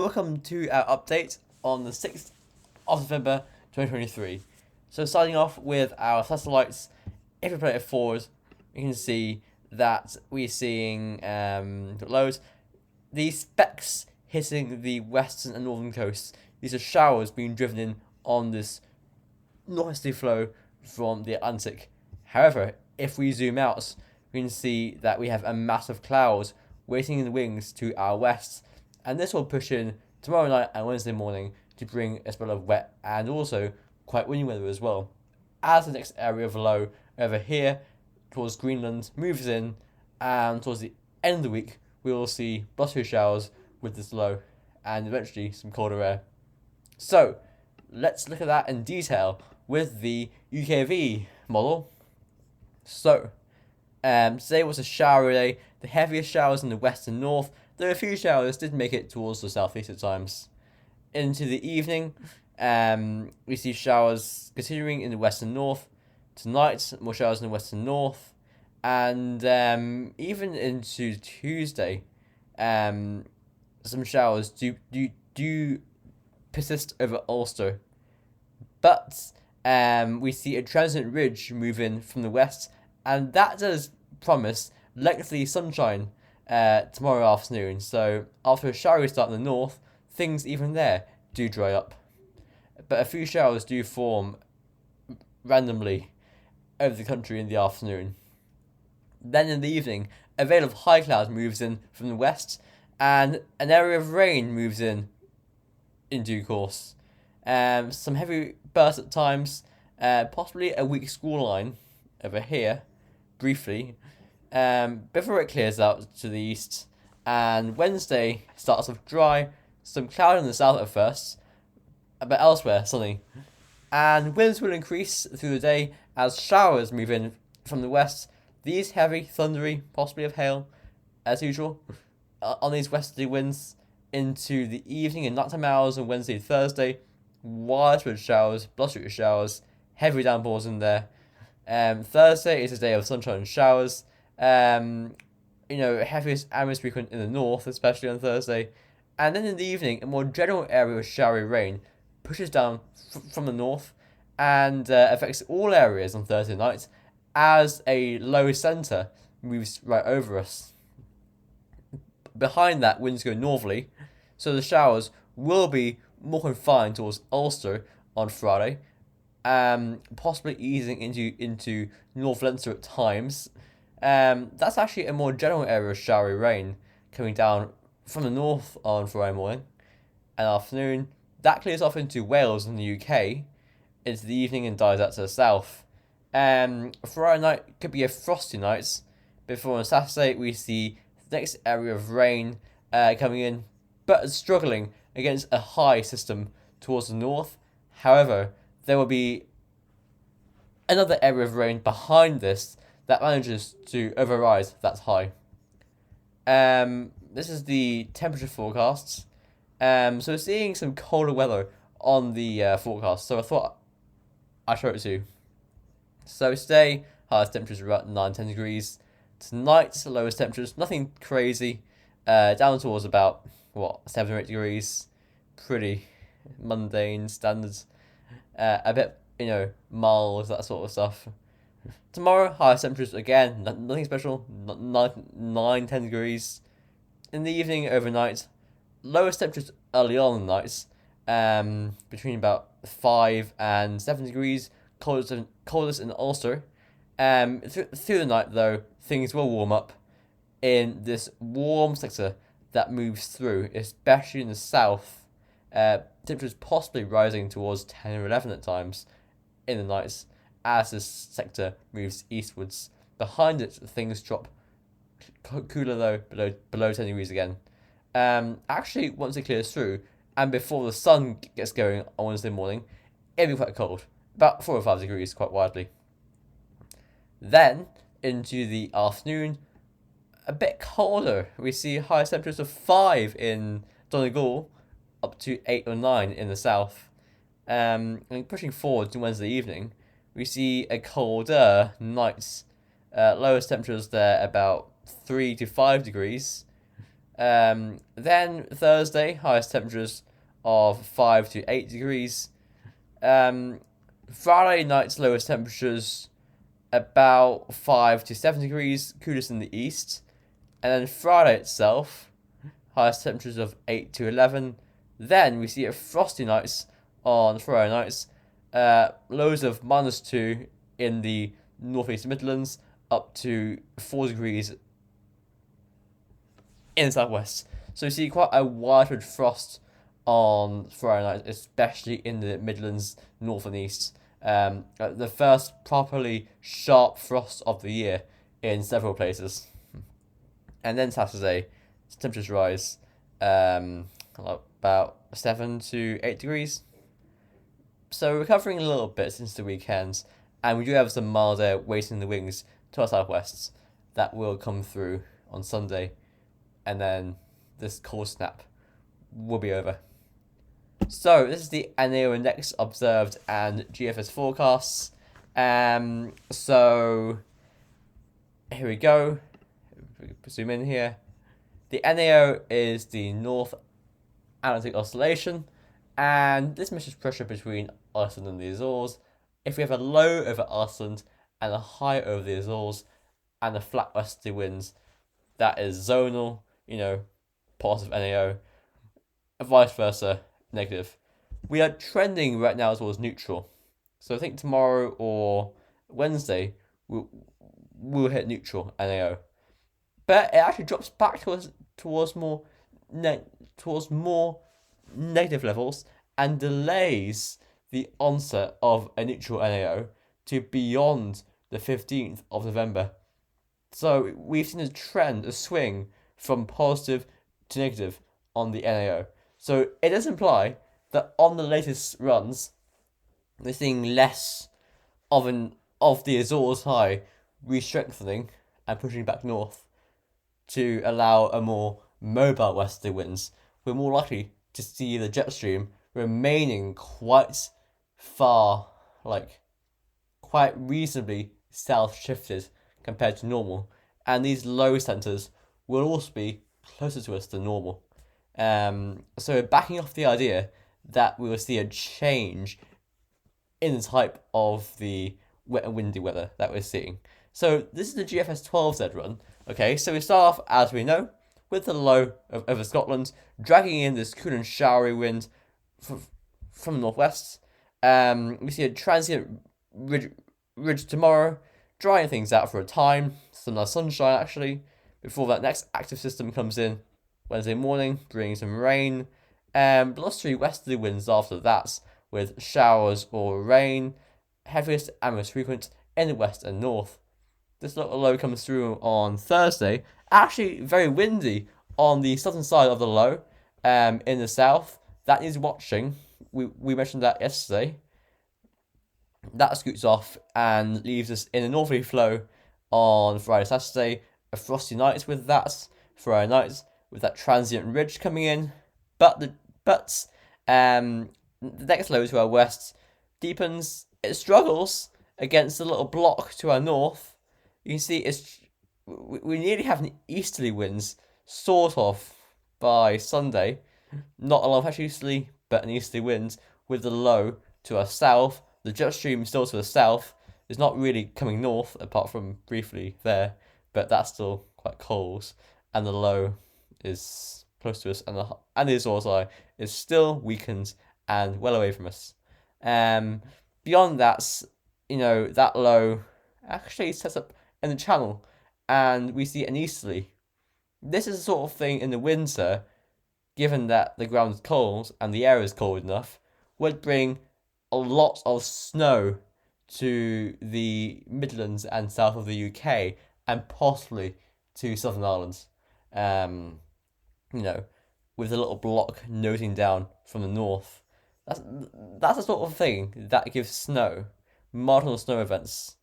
Welcome to our update on the 6th of November 2023. So starting off with our satellites, if we play it forward, you can see that we're seeing loads. These specks hitting the western and northern coasts. These are showers being driven in on this northeasterly flow from the Atlantic. However, if we zoom out, we can see that we have a mass of clouds waiting in the wings to our west, and this will push in tomorrow night and Wednesday morning to bring a spell of wet and also quite windy weather as well. As the next area of low over here towards Greenland moves in, and towards the end of the week we will see blustery showers with this low and eventually some colder air. So let's look at that in detail with the UKV model. So today was a showery day, the heaviest showers in the west and north, though a few showers did make it towards the southeast at times. Into the evening, we see showers continuing in the west and north. Tonight, more showers in the west and north. And even into Tuesday, some showers do persist over Ulster. But we see a transient ridge move in from the west, and that does promise lengthy sunshine tomorrow afternoon. So after a showery start in the north, things even there do dry up. But a few showers do form randomly over the country in the afternoon. Then in the evening, a veil of high cloud moves in from the west, and an area of rain moves in due course. Some heavy bursts at times, possibly a weak squall line over here, briefly, before it clears out to the east. And Wednesday starts off dry, some cloud in the south at first, but elsewhere sunny. And winds will increase through the day as showers move in from the west. These heavy, thundery, possibly of hail, as usual, on these westerly winds into the evening and nighttime hours on Wednesday and Thursday. Widespread showers, blustery showers, heavy downpours in there. Thursday is a day of sunshine and showers. Heaviest and most frequent in the north, especially on Thursday. And then in the evening, a more general area of showery rain pushes down from the north and affects all areas on Thursday night as a low centre moves right over us. Behind that, winds go northerly, so the showers will be more confined towards Ulster on Friday, possibly easing into North Leinster at times. That's actually a more general area of showery rain coming down from the north on Friday morning and afternoon. That clears off into Wales and the UK into the evening and dies out to the south. Friday night could be a frosty night. Before on Saturday we see the next area of rain coming in, but struggling against a high system towards the north. However, there will be another area of rain behind this that manages to override that high. This is the temperature forecasts. So we're seeing some colder weather on the forecast, so I thought I'd show it to you. So today, highest temperatures are about 9-10 degrees. Tonight, lowest temperatures, nothing crazy, down towards about, 7 or 8 degrees. Pretty mundane, standards, a bit, mild, that sort of stuff. Tomorrow, highest temperatures, again, nothing special, 9-10 degrees. In the evening, overnight, lowest temperatures early on in the nights, between about 5 and 7 degrees, coldest in Ulster. Through the night, though, things will warm up in this warm sector that moves through, especially in the south. Temperatures possibly rising towards 10 or 11 at times in the nights as this sector moves eastwards. Behind it, things drop cooler though, below 10 degrees again. Actually, once it clears through, and before the sun gets going on Wednesday morning, it'll be quite cold. About 4 or 5 degrees, quite widely. Then, into the afternoon, a bit colder. We see highest temperatures of 5 in Donegal, up to 8 or 9 in the south. And pushing forward to Wednesday evening, we see a colder night. Lowest temperatures there about 3 to 5 degrees. Then Thursday, highest temperatures of 5 to 8 degrees. Friday night's lowest temperatures about 5 to 7 degrees, coolest in the east. And then Friday itself, highest temperatures of 8 to 11. Then we see frosty nights on Friday nights, lows of -2 in the northeast Midlands, up to 4 degrees in the southwest. So you see quite a widespread frost on Friday night, especially in the Midlands, north and east. The first properly sharp frost of the year in several places. And then Saturday, temperatures rise about 7 to 8 degrees. So recovering a little bit since the weekend, and we do have some mild air waiting in the wings to our southwest that will come through on Sunday, and then this cold snap will be over. So this is the NAO index observed and GFS forecasts. So here we go. Zoom in here. The NAO is the North Atlantic Oscillation, and this measures pressure between Iceland and the Azores. If we have a low over Iceland and a high over the Azores and a flat westerly winds, that is zonal, positive NAO, and vice versa, negative. We are trending right now towards neutral. So I think tomorrow or Wednesday we'll hit neutral NAO. But it actually drops back towards more negative levels and delays the onset of a neutral NAO to beyond the 15th of November. So we've seen a swing from positive to negative on the NAO. So it does imply that on the latest runs, we're seeing less of the Azores high re-strengthening and pushing back north to allow a more mobile westerly winds. We're more likely to see the jet stream remaining quite far, quite reasonably south shifted compared to normal, and these low centres will also be closer to us than normal. So backing off the idea that we will see a change in the type of the wet and windy weather that we're seeing. So this is the GFS 12Z run. Okay, so we start off, as we know, with the low over Scotland, dragging in this cool and showery wind from the northwest. We see a transient ridge tomorrow, drying things out for a time. Some nice sunshine, actually, before that next active system comes in Wednesday morning, bringing some rain. Blustery westerly winds after that, with showers or rain, heaviest and most frequent in the west and north. This little low comes through on Thursday. Actually, very windy on the southern side of the low, in the south. That is watching. We mentioned that yesterday. That scoots off and leaves us in a northerly flow on Friday, Saturday. A frosty night with that Friday night, with that transient ridge coming in. But the next low to our west deepens. It struggles against the little block to our north. You can see we nearly have an easterly winds, sort of, by Sunday. Not a lot of actually easterly, but an easterly winds with the low to our south. The jet stream still to the south. It's not really coming north, apart from briefly there, but that's still quite cold. And the low is close to us, and the Azores eye is still weakened and well away from us. Beyond that, that low actually sets up in the channel, and we see an easterly. This is the sort of thing in the winter, given that the ground is cold and the air is cold enough, would bring a lot of snow to the Midlands and south of the UK, and possibly to Southern Ireland. With a little block nosing down from the north. That's the sort of thing that gives snow, marginal snow events,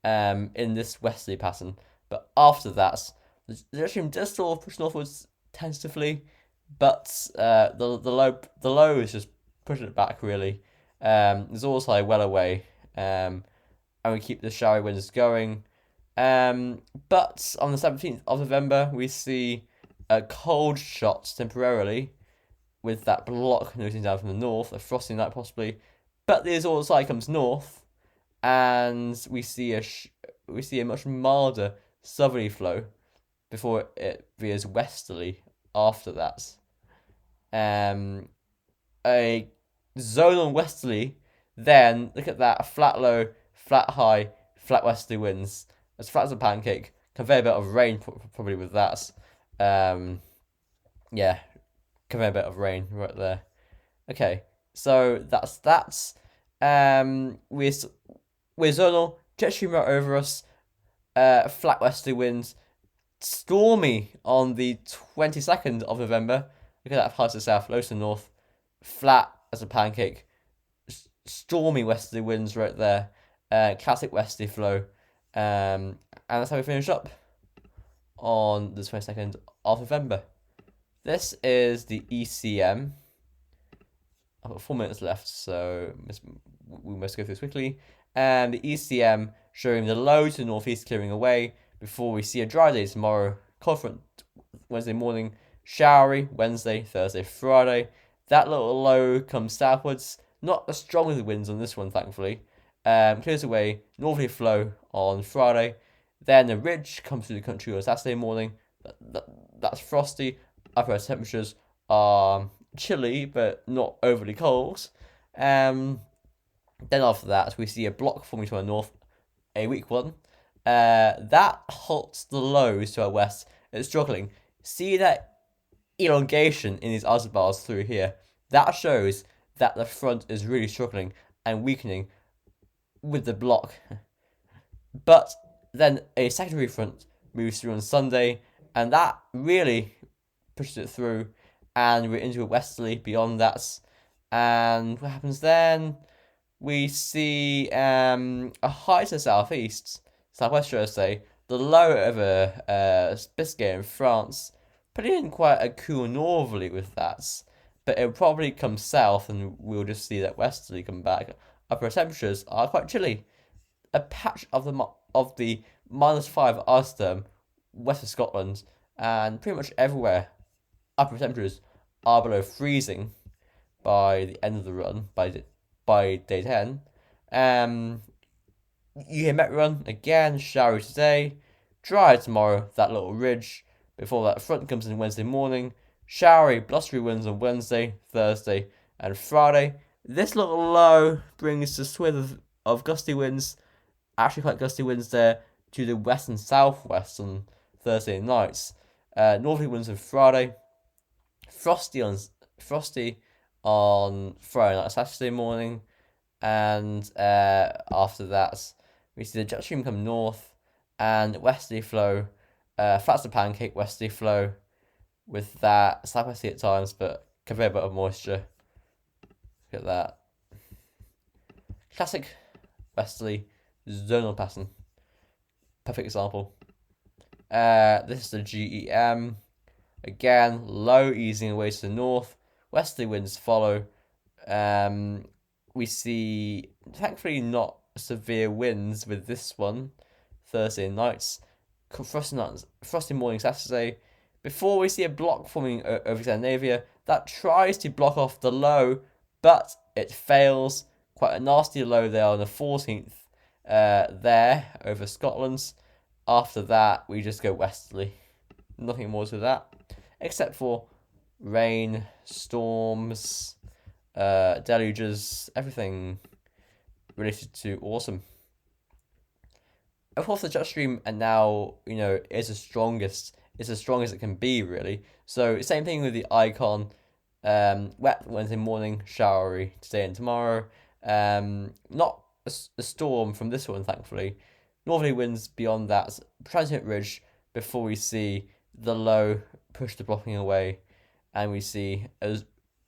in this westerly pattern. But after that, the jet stream does sort of push northwards tentatively, but the low is just pushing it back really. There's also well away, and we keep the showery winds going. But on the 17th of November, we see a cold shot temporarily with that block nosing down from the north, a frosty night possibly. But the azure side comes north, and we see a much milder southerly flow before it veers westerly after that. A zonal westerly, then look at that, a flat low, flat high, flat westerly winds, as flat as a pancake, conveyor belt of rain probably with that. Yeah, conveyor belt of rain right there. Okay, so that's that. We're zonal, jet stream right over us, flat westerly winds, stormy on the 22nd of November. Look at that, high to the south, low to the north, flat as a pancake, stormy westerly winds right there, classic westerly flow, and that's how we finish up on the 22nd of November. This is the ECM. I've got 4 minutes left, so we must go through this quickly. And the ECM showing the low to the northeast clearing away before we see a dry day tomorrow. Cold front Wednesday morning, showery Wednesday, Thursday, Friday. That little low comes southwards. Not as strong as the winds on this one, thankfully. Clears away, northerly flow on Friday. Then a ridge comes through the country on Saturday morning. That's frosty. Upper temperatures are chilly, but not overly cold. Then after that, we see a block forming to our north, a weak one. That halts the lows to our west. It's struggling. See that elongation in these isobars through here? That shows that the front is really struggling and weakening with the block. But then a secondary front moves through on Sunday, and that really pushes it through, and we're into a westerly beyond that. And what happens then? We see a high to the southwest, should I say, the low over Biscay in France, putting in quite a cool northerly with that. But it'll probably come south, and we'll just see that westerly come back. Upper temperatures are quite chilly. A patch of the -5 Ulster, west of Scotland, and pretty much everywhere upper temperatures are below freezing by the end of the run, by day 10. You hear Met run again, showery today, dry tomorrow, that little ridge before that front comes in Wednesday morning, showery, blustery winds on Wednesday, Thursday, and Friday. This little low brings a swither of gusty winds, actually quite gusty winds there, to the west and southwest on Thursday nights. Northerly winds on Friday, frosty on Friday night, Saturday morning, and after that we see the jet stream come north and westerly flow, flat as a pancake westerly flow with that southwesterly at times, but conveyor belt of moisture. Look at that. Classic westerly zonal pattern. Perfect example. This is the GEM. Again, low easing away to the north. Westerly winds follow. We see, thankfully, not severe winds with this one. Thursday nights. Frosty morning Saturday. Before we see a block forming over Scandinavia that tries to block off the low, but it fails. Quite a nasty low there on the 14th there over Scotland. After that, we just go westerly. Nothing more to that, except for rain, storms, deluges, everything related to autumn. Of course, the jet stream and now, is the strongest. It's as strong as it can be, really. So, same thing with the icon. Wet Wednesday morning, showery today and tomorrow. Not a storm from this one, thankfully. Northerly winds beyond that, transient ridge before we see the low push the blocking away, and we see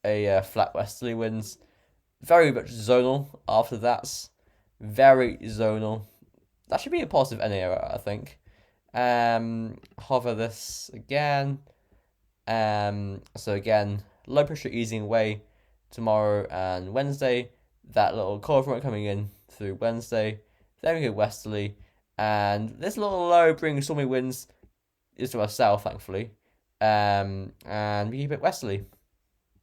a flat westerly winds. Very much zonal after that. Very zonal. That should be a positive any error, I think. Hover this again. So again, low pressure easing away tomorrow and Wednesday. That little cold front coming in through Wednesday. Then we go westerly. And this little low brings stormy winds is to our south, thankfully. and we keep it westerly.